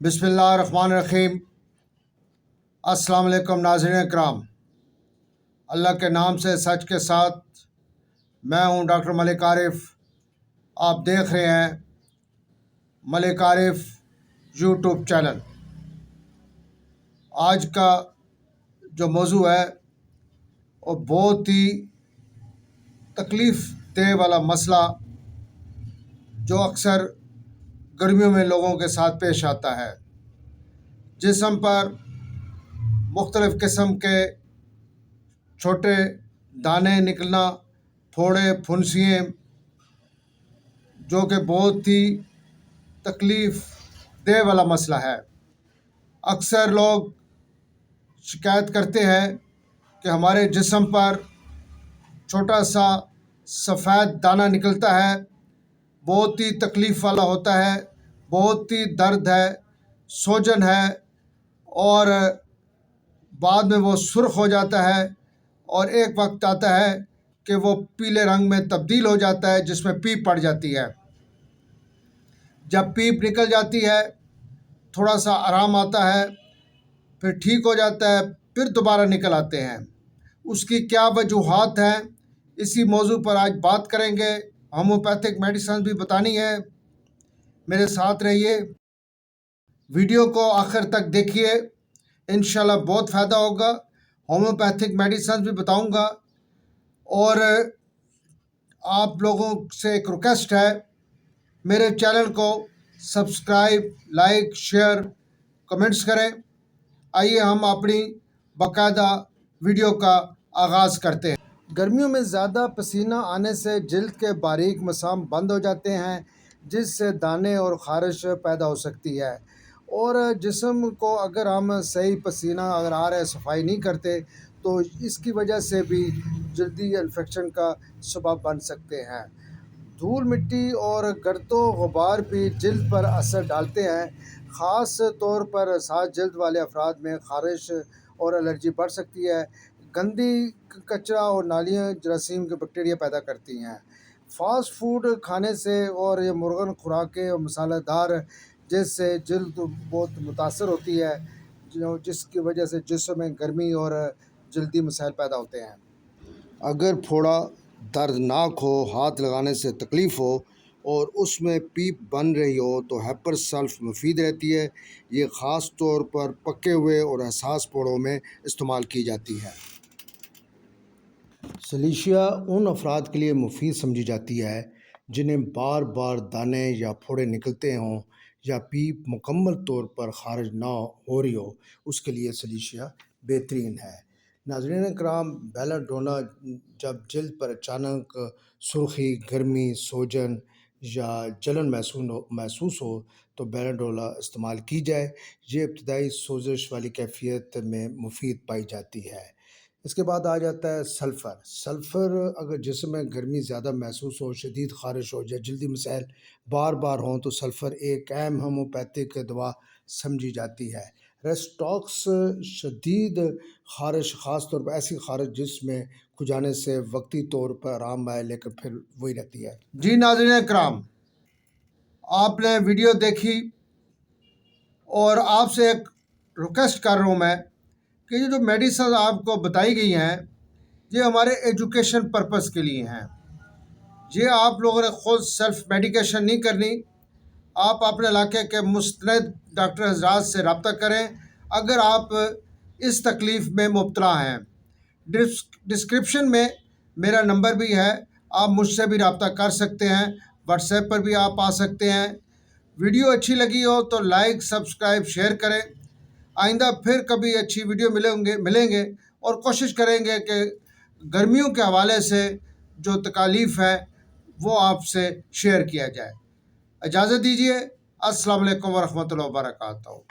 बिस्मिल्लाहिर्रहमानिर्रहीम। अस्सलाम वालेकुम नाज़रीन इकराम। अल्लाह के नाम से सच के साथ मैं हूं डॉक्टर मलिक आरिफ। आप देख रहे हैं मलिक आरिफ यूट्यूब चैनल। आज का जो मौजू है वो बहुत ही तकलीफ़ दे वाला मसला जो अक्सर गर्मियों में लोगों के साथ पेश आता है। जिस्म पर मुख्तलिफ़ किस्म के छोटे दाने निकलना, फोड़े, फुंसियाँ, जो कि बहुत ही तकलीफ़ दे वाला मसला है। अक्सर लोग शिकायत करते हैं कि हमारे जिस्म पर छोटा सा सफ़ेद दाना निकलता है, बहुत ही तकलीफ़ वाला होता है, बहुत ही दर्द है, सूजन है और बाद में वो सुर्ख हो जाता है और एक वक्त आता है कि वो पीले रंग में तब्दील हो जाता है, जिसमें पीप पड़ जाती है। जब पीप निकल जाती है थोड़ा सा आराम आता है, फिर ठीक हो जाता है, फिर दोबारा निकल आते हैं। उसकी क्या वजूहात हैं, इसी मौजू पर आज बात करेंगे। होम्योपैथिक मेडिसिन भी बतानी है। मेरे साथ रहिए, वीडियो को आखिर तक देखिए, इंशाल्लाह बहुत फ़ायदा होगा। होम्योपैथिक मेडिसिन भी बताऊंगा और आप लोगों से एक रिक्वेस्ट है, मेरे चैनल को सब्सक्राइब, लाइक, शेयर, कमेंट्स करें। आइए हम अपनी बाकायदा वीडियो का आगाज़ करते हैं। गर्मियों में ज़्यादा पसीना आने से जिल्द के बारीक मसाम बंद हो जाते हैं, जिससे दाने और ख़ारिश पैदा हो सकती है। और जिस्म को अगर हम सही पसीना अगर आ रहा है, सफाई नहीं करते, तो इसकी वजह से भी जल्दी इन्फेक्शन का सबब बन सकते हैं। धूल मिट्टी और गर्दो गुबार भी जिल्द पर असर डालते हैं। ख़ास तौर पर साफ जिल्द वाले अफराद में ख़ारिश और एलर्जी बढ़ सकती है। गंदी कचरा और नालियाँ जरासीम के बैक्टीरिया पैदा करती हैं। फास्ट फूड खाने से और ये मुर्गन खुराकें और मसालेदार जिससे जिल्द बहुत मुतासर होती है, जिसकी वजह से जिस्म में गर्मी और जल्दी मसाइल पैदा होते हैं। अगर फोड़ा दर्दनाक हो, हाथ लगाने से तकलीफ़ हो और उसमें पीप बन रही हो तो हेपर सल्फ मुफीद रहती है। ये ख़ास तौर पर पके हुए और हसास फोड़ों में इस्तेमाल की जाती है। सलीशिया उन अफराद के लिए मुफीद समझी जाती है जिन्हें बार बार दाने या फोड़े निकलते हों या पीप मुकम्मल तौर पर खारिज ना हो रही हो, उसके लिए सलीशिया बेहतरीन है। नाज़रीन कराम, बेलाडोना जब जिल्द पर अचानक सुर्खी, गर्मी, सूजन या जलन महसूस हो तो बेलाडोला इस्तेमाल की जाए। ये इब्तदाई सोजिश वाली कैफियत में मुफीद पाई जाती है। इसके बाद आ जाता है सल्फ़र। सल्फ़र अगर जिस्म में गर्मी ज़्यादा महसूस हो, शदीद ख़ारिश हो या जल्दी मसाइल बार बार हों तो सल्फ़र एक अहम होम्योपैथिक दवा समझी जाती है। रेस्टॉक्स शदीद ख़ारिश, ख़ास तौर पर ऐसी ख़ारिश जिसमें खुजाने से वक्ती तौर पर आराम आए लेकिन फिर वही रहती है। जी नाज़रीन इकराम, आपने वीडियो देखी और आपसे एक रिक्वेस्ट कर रहा हूँ मैं कि ये जो मेडिसिन आपको बताई गई हैं, ये हमारे एजुकेशन पर्पस के लिए हैं। ये आप लोगों ने ख़ुद सेल्फ मेडिकेशन नहीं करनी। आप अपने इलाके के मुस्तनद डॉक्टर हज़रात से रब्ता करें अगर आप इस तकलीफ़ में मुब्तला हैं। डिस्क्रिप्शन में मेरा नंबर भी है, आप मुझसे भी रब्ता कर सकते हैं। व्हाट्सएप पर भी आप आ सकते हैं। वीडियो अच्छी लगी हो तो लाइक, सब्सक्राइब, शेयर करें। आइंदा फिर कभी अच्छी वीडियो मिलेंगे और कोशिश करेंगे कि गर्मियों के हवाले से जो तकालीफ़ है वो आपसे शेयर किया जाए। इजाज़त दीजिए। अस्सलाम वालेकुम व रहमतुल्लाहि व बरकातहू।